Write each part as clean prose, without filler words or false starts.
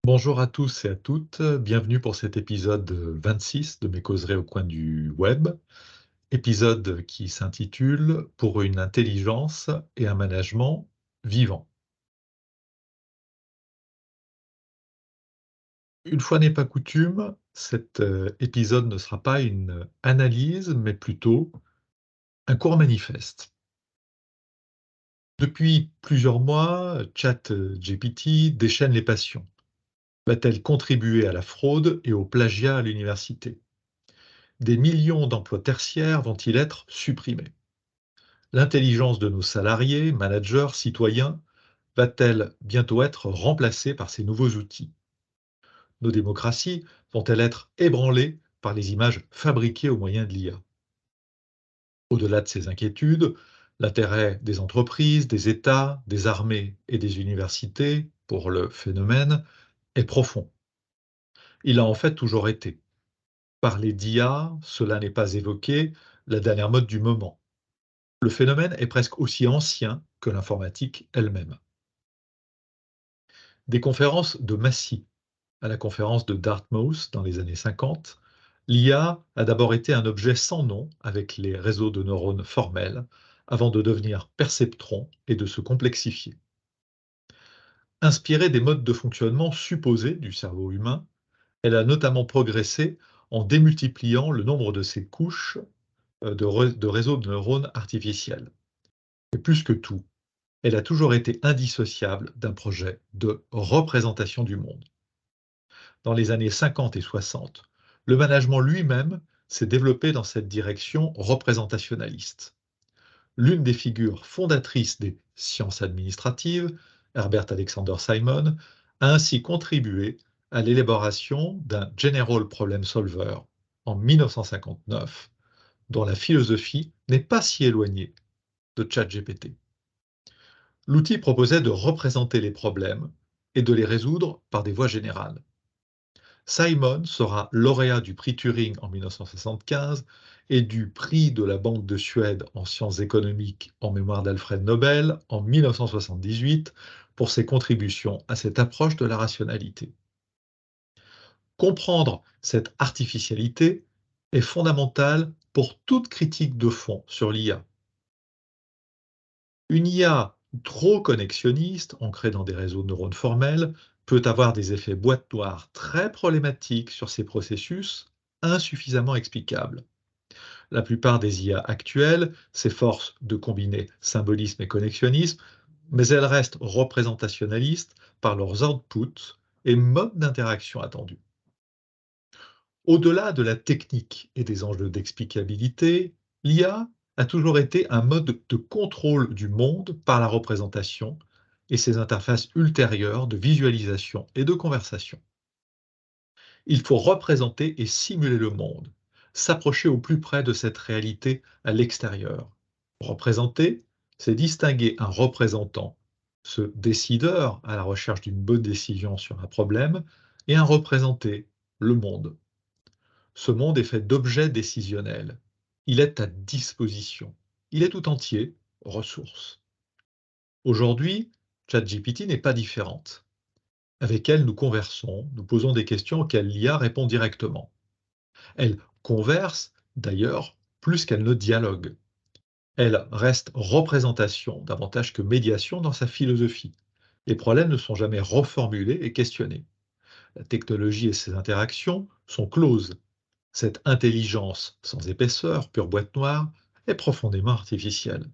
Bonjour à tous et à toutes, bienvenue pour cet épisode 26 de mes causeries au coin du web, épisode qui s'intitule Pour une intelligence et un management vivant. Une fois n'est pas coutume, cet épisode ne sera pas une analyse, mais plutôt un court manifeste. Depuis plusieurs mois, ChatGPT déchaîne les passions. Va-t-elle contribuer à la fraude et au plagiat à l'université? Des millions d'emplois tertiaires vont-ils être supprimés? L'intelligence de nos salariés, managers, citoyens va-t-elle bientôt être remplacée par ces nouveaux outils? Nos démocraties vont-elles être ébranlées par les images fabriquées au moyen de l'IA? Au-delà de ces inquiétudes, l'intérêt des entreprises, des États, des armées et des universités pour le phénomène est profond. Il a en fait toujours été. Parler d'IA, cela n'est pas évoquer la dernière mode du moment. Le phénomène est presque aussi ancien que l'informatique elle-même. Des conférences de Massey à la conférence de Dartmouth dans les années 50, l'IA a d'abord été un objet sans nom avec les réseaux de neurones formels, avant de devenir perceptron et de se complexifier. Inspirée des modes de fonctionnement supposés du cerveau humain, elle a notamment progressé en démultipliant le nombre de ses couches de réseaux de neurones artificiels. Et plus que tout, elle a toujours été indissociable d'un projet de représentation du monde. Dans les années 50 et 60, le management lui-même s'est développé dans cette direction représentationnaliste. L'une des figures fondatrices des sciences administratives, Herbert Alexander Simon, a ainsi contribué à l'élaboration d'un General Problem Solver en 1959, dont la philosophie n'est pas si éloignée de ChatGPT. L'outil proposait de représenter les problèmes et de les résoudre par des voies générales. Simon sera lauréat du prix Turing en 1975 et du prix de la Banque de Suède en sciences économiques en mémoire d'Alfred Nobel en 1978 pour ses contributions à cette approche de la rationalité. Comprendre cette artificialité est fondamental pour toute critique de fond sur l'IA. Une IA trop connexionniste, ancrée dans des réseaux de neurones formels, peut avoir des effets boîte noire très problématiques sur ces processus insuffisamment explicables. La plupart des IA actuelles s'efforcent de combiner symbolisme et connexionnisme, mais elles restent représentationnalistes par leurs outputs et modes d'interaction attendus. Au-delà de la technique et des enjeux d'explicabilité, l'IA a toujours été un mode de contrôle du monde par la représentation et ses interfaces ultérieures de visualisation et de conversation. Il faut représenter et simuler le monde, s'approcher au plus près de cette réalité à l'extérieur. Représenter, c'est distinguer un représentant, ce décideur à la recherche d'une bonne décision sur un problème, et un représenté, le monde. Ce monde est fait d'objets décisionnels. Il est à disposition. Il est tout entier, ressource. Aujourd'hui, ChatGPT n'est pas différente. Avec elle, nous conversons, nous posons des questions auxquelles l'IA répond directement. Elle converse, d'ailleurs, plus qu'elle ne dialogue. Elle reste représentation davantage que médiation dans sa philosophie. Les problèmes ne sont jamais reformulés et questionnés. La technologie et ses interactions sont closes. Cette intelligence sans épaisseur, pure boîte noire, est profondément artificielle.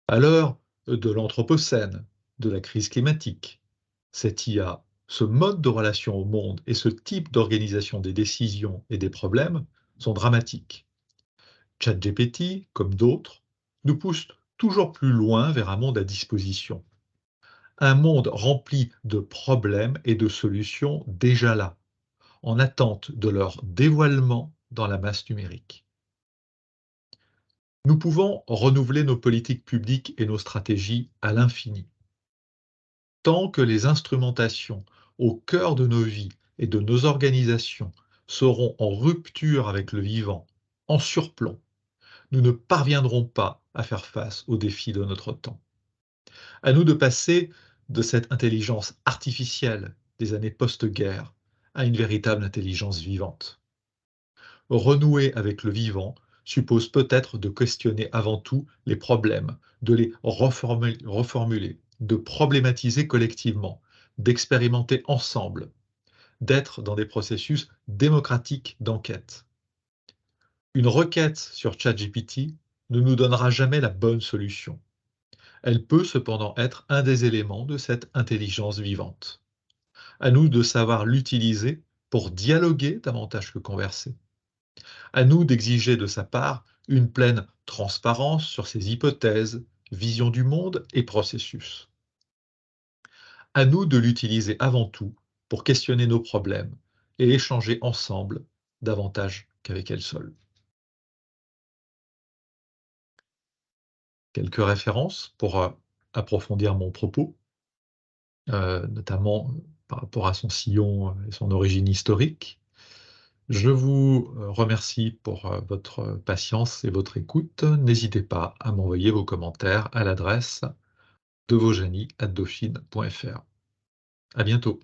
À l'heure de l'Anthropocène, de la crise climatique, cette IA, ce mode de relation au monde et ce type d'organisation des décisions et des problèmes sont dramatiques. ChatGPT, comme d'autres, nous pousse toujours plus loin vers un monde à disposition. Un monde rempli de problèmes et de solutions déjà là, en attente de leur dévoilement dans la masse numérique. Nous pouvons renouveler nos politiques publiques et nos stratégies à l'infini. Tant que les instrumentations au cœur de nos vies et de nos organisations seront en rupture avec le vivant, en surplomb, nous ne parviendrons pas à faire face aux défis de notre temps. À nous de passer de cette intelligence artificielle des années post-guerre à une véritable intelligence vivante. Renouer avec le vivant suppose peut-être de questionner avant tout les problèmes, de les reformuler, de problématiser collectivement, d'expérimenter ensemble, d'être dans des processus démocratiques d'enquête. Une requête sur ChatGPT ne nous donnera jamais la bonne solution. Elle peut cependant être un des éléments de cette intelligence vivante. À nous de savoir l'utiliser pour dialoguer davantage que converser. À nous d'exiger de sa part une pleine transparence sur ses hypothèses, visions du monde et processus. À nous de l'utiliser avant tout pour questionner nos problèmes et échanger ensemble davantage qu'avec elle seule. Quelques références pour approfondir mon propos, notamment par rapport à son sillon et son origine historique. Je vous remercie pour votre patience et votre écoute. N'hésitez pas à m'envoyer vos commentaires à l'adresse devojani@dauphine.fr. À bientôt.